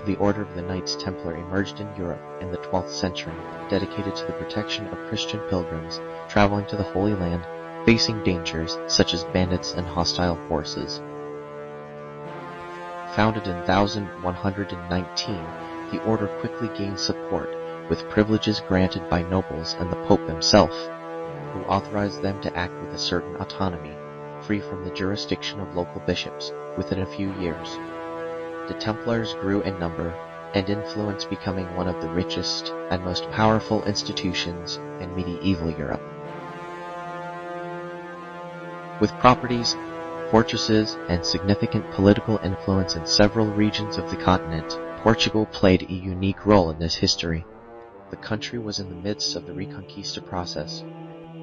The Order of the Knights Templar emerged in Europe in the 12th century, dedicated to the protection of Christian pilgrims traveling to the Holy Land, facing dangers such as bandits and hostile forces. Founded in 1119, the order quickly gained support, with privileges granted by nobles and the Pope himself, who authorized them to act with a certain autonomy, free from the jurisdiction of local bishops, within a few years. The Templars grew in number and influence, becoming one of the richest and most powerful institutions in medieval Europe. With properties, fortresses, and significant political influence in several regions of the continent, Portugal played a unique role in this history. The country was in the midst of the Reconquista process,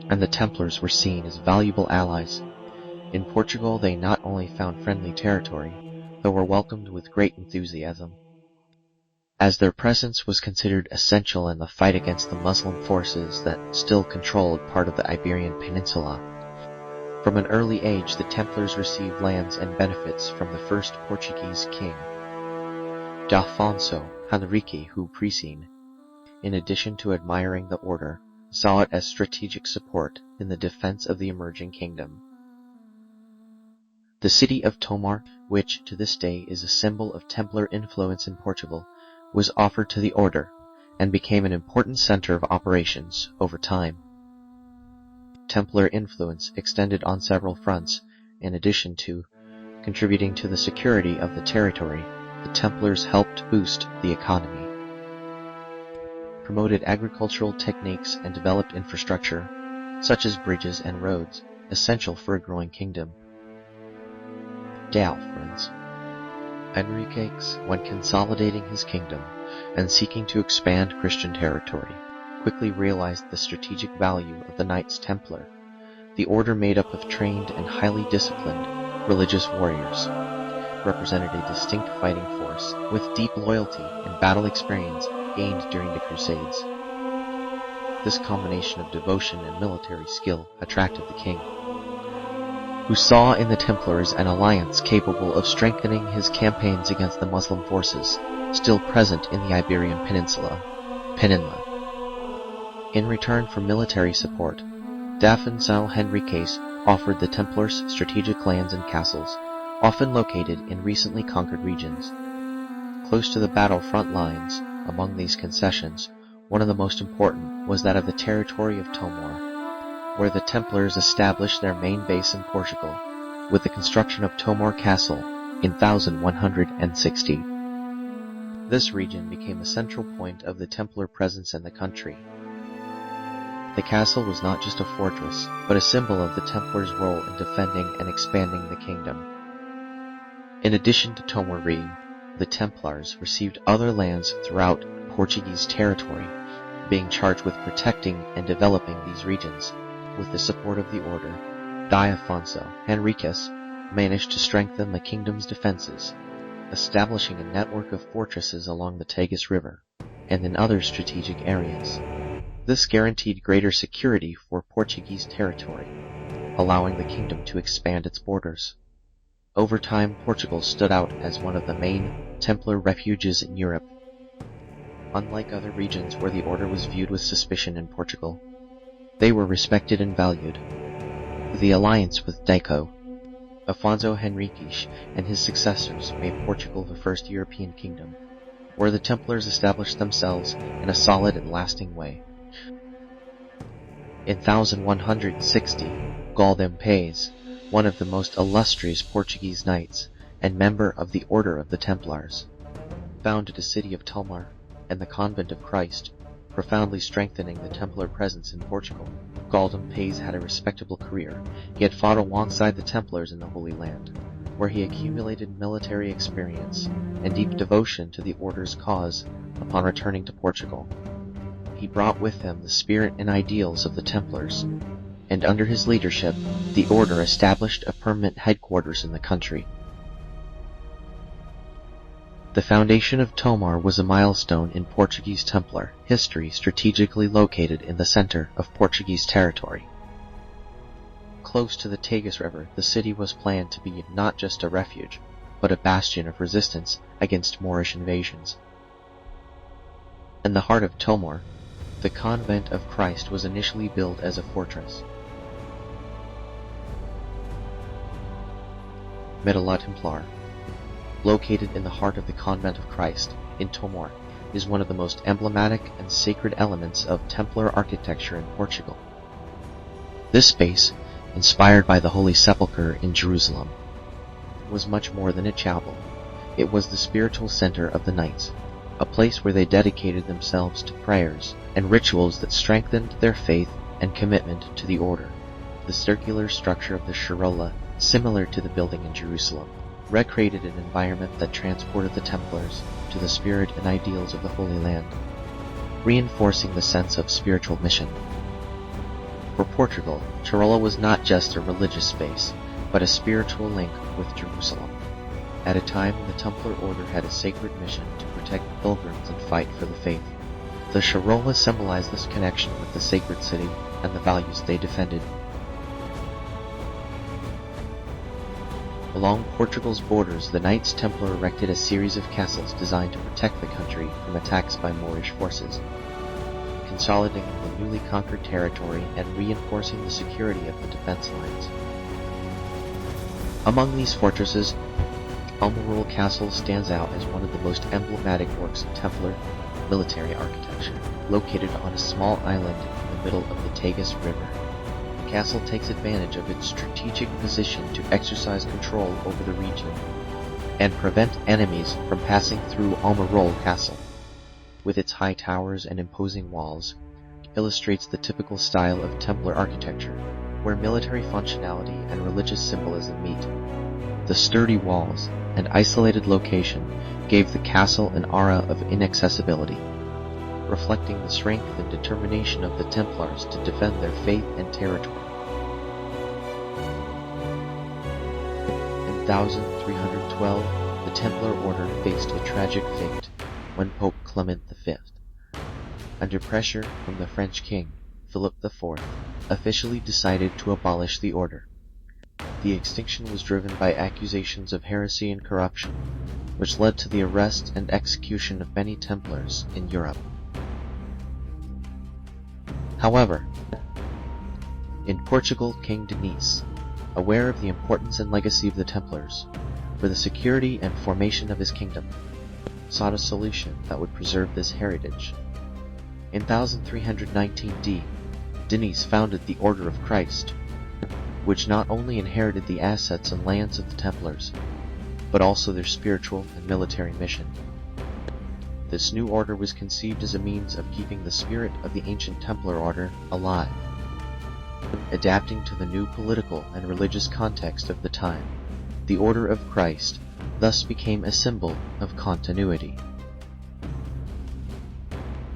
and the Templars were seen as valuable allies. In Portugal, they not only found friendly territory, but were welcomed with great enthusiasm, as their presence was considered essential in the fight against the Muslim forces that still controlled part of the Iberian Peninsula. From an early age, the Templars received lands and benefits from the first Portuguese king, Afonso Henriques, who preceded, in addition to admiring the order, saw it as strategic support in the defense of the emerging kingdom. The city of Tomar, which to this day is a symbol of Templar influence in Portugal, was offered to the order, and became an important center of operations over time. Templar influence extended on several fronts. In addition to contributing to the security of the territory, the Templars helped boost the economy, promoted agricultural techniques, and developed infrastructure, such as bridges and roads, essential for a growing kingdom. Friends. Henriques, when consolidating his kingdom and seeking to expand Christian territory, quickly realized the strategic value of the Knights Templar. The order, made up of trained and highly disciplined religious warriors, represented a distinct fighting force with deep loyalty and battle experience gained during the Crusades. This combination of devotion and military skill attracted the king, who saw in the Templars an alliance capable of strengthening his campaigns against the Muslim forces still present in the Iberian Peninsula. In return for military support, Afonso Henriques offered the Templars strategic lands and castles, often located in recently conquered regions. Close to the battlefront lines, among these concessions, one of the most important was that of the territory of Tomar, where the Templars established their main base in Portugal, with the construction of Tomar Castle in 1160. This region became a central point of the Templar presence in the country. The castle was not just a fortress, but a symbol of the Templars' role in defending and expanding the kingdom. In addition to Tomar, the Templars received other lands throughout Portuguese territory, being charged with protecting and developing these regions. With the support of the order, Afonso Henriques managed to strengthen the kingdom's defenses, establishing a network of fortresses along the Tagus River and in other strategic areas. This guaranteed greater security for Portuguese territory, allowing the kingdom to expand its borders. Over time, Portugal stood out as one of the main Templar refuges in Europe. Unlike other regions where the order was viewed with suspicion in Portugal, they were respected and valued. The alliance with Afonso Henriques and his successors made Portugal the first European kingdom, where the Templars established themselves in a solid and lasting way. In 1160, Galdem, one of the most illustrious Portuguese knights and member of the Order of the Templars, founded a city of Tomar and the Convent of Christ, profoundly strengthening the Templar presence in Portugal. Galdem had a respectable career. He had fought alongside the Templars in the Holy Land, where he accumulated military experience and deep devotion to the Order's cause. Upon returning to Portugal, he brought with him the spirit and ideals of the Templars, and under his leadership, the Order established a permanent headquarters in the country. The foundation of Tomar was a milestone in Portuguese Templar history, strategically located in the center of Portuguese territory. Close to the Tagus River, the city was planned to be not just a refuge, but a bastion of resistance against Moorish invasions. In the heart of Tomar, the Convent of Christ was initially built as a fortress. Templar, located in the heart of the Convent of Christ in Tomar, is one of the most emblematic and sacred elements of Templar architecture in Portugal. This space, inspired by the Holy Sepulchre in Jerusalem, was much more than a chapel. It was the spiritual center of the Knights, a place where they dedicated themselves to prayers and rituals that strengthened their faith and commitment to the order. The circular structure of the Sharola, similar to the building in Jerusalem, recreated an environment that transported the Templars to the spirit and ideals of the Holy Land, reinforcing the sense of spiritual mission. For Portugal, Sharola was not just a religious space, but a spiritual link with Jerusalem. At a time when the Templar Order had a sacred mission to protect pilgrims and fight for the faith, the Sharola symbolized this connection with the sacred city and the values they defended. Along Portugal's borders, the Knights Templar erected a series of castles designed to protect the country from attacks by Moorish forces, consolidating the newly conquered territory and reinforcing the security of the defense lines. Among these fortresses, Almirall Castle stands out as one of the most emblematic works of Templar military architecture. Located on a small island in the middle of the Tagus River, the castle takes advantage of its strategic position to exercise control over the region and prevent enemies from passing through Almirall Castle. With its high towers and imposing walls, it illustrates the typical style of Templar architecture, where military functionality and religious symbolism meet. The sturdy walls and isolated location gave the castle an aura of inaccessibility, reflecting the strength and determination of the Templars to defend their faith and territory. In 1312, the Templar Order faced a tragic fate when Pope Clement V, under pressure from the French king, Philip IV, officially decided to abolish the order. The extinction was driven by accusations of heresy and corruption, which led to the arrest and execution of many Templars in Europe. However, in Portugal, King Dinis, aware of the importance and legacy of the Templars for the security and formation of his kingdom, sought a solution that would preserve this heritage. In 1319 D, Dinis founded the Order of Christ, which not only inherited the assets and lands of the Templars, but also their spiritual and military mission. This new order was conceived as a means of keeping the spirit of the ancient Templar order alive, adapting to the new political and religious context of the time. The Order of Christ thus became a symbol of continuity,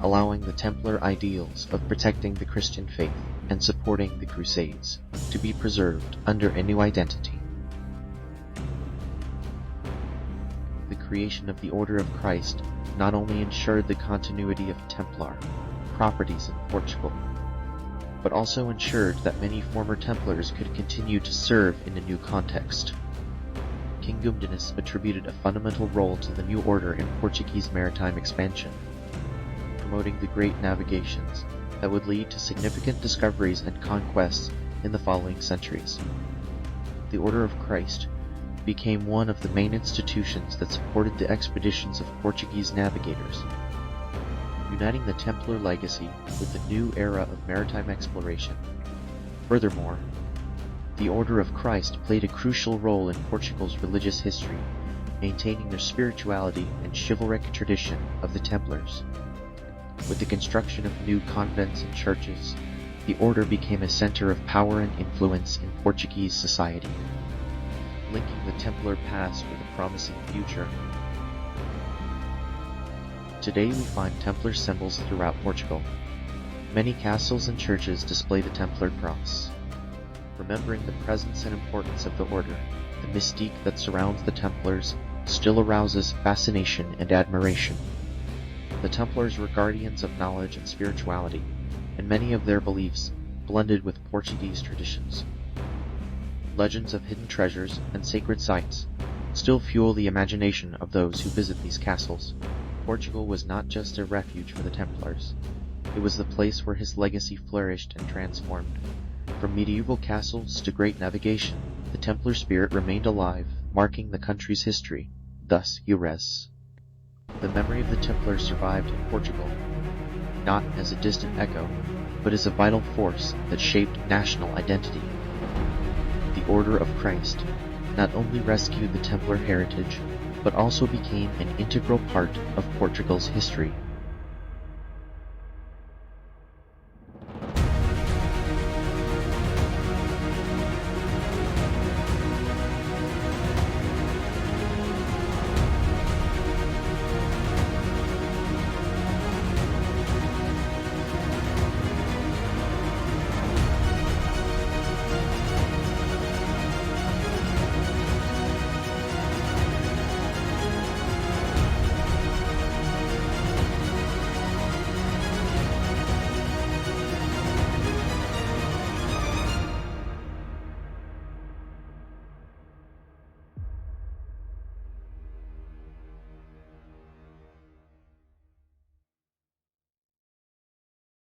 allowing the Templar ideals of protecting the Christian faith and supporting the Crusades to be preserved under a new identity. The creation of the Order of Christ not only ensured the continuity of Templar properties in Portugal, but also ensured that many former Templars could continue to serve in a new context. King Dinis attributed a fundamental role to the new order in Portuguese maritime expansion, promoting the great navigations that would lead to significant discoveries and conquests in the following centuries. The Order of Christ became one of the main institutions that supported the expeditions of Portuguese navigators, uniting the Templar legacy with the new era of maritime exploration. Furthermore, the Order of Christ played a crucial role in Portugal's religious history, maintaining their spirituality and chivalric tradition of the Templars. With the construction of new convents and churches, the order became a center of power and influence in Portuguese society, linking the Templar past with a promising future. Today we find Templar symbols throughout Portugal. Many castles and churches display the Templar cross. Remembering the presence and importance of the order, the mystique that surrounds the Templars still arouses fascination and admiration. The Templars were guardians of knowledge and spirituality, and many of their beliefs blended with Portuguese traditions. Legends of hidden treasures and sacred sites still fuel the imagination of those who visit these castles. Portugal was not just a refuge for the Templars. It was the place where his legacy flourished and transformed. From medieval castles to great navigation, the Templar spirit remained alive, marking the country's history. Thus Ures. The memory of the Templars survived in Portugal, not as a distant echo, but as a vital force that shaped national identity. The Order of Christ not only rescued the Templar heritage, but also became an integral part of Portugal's history.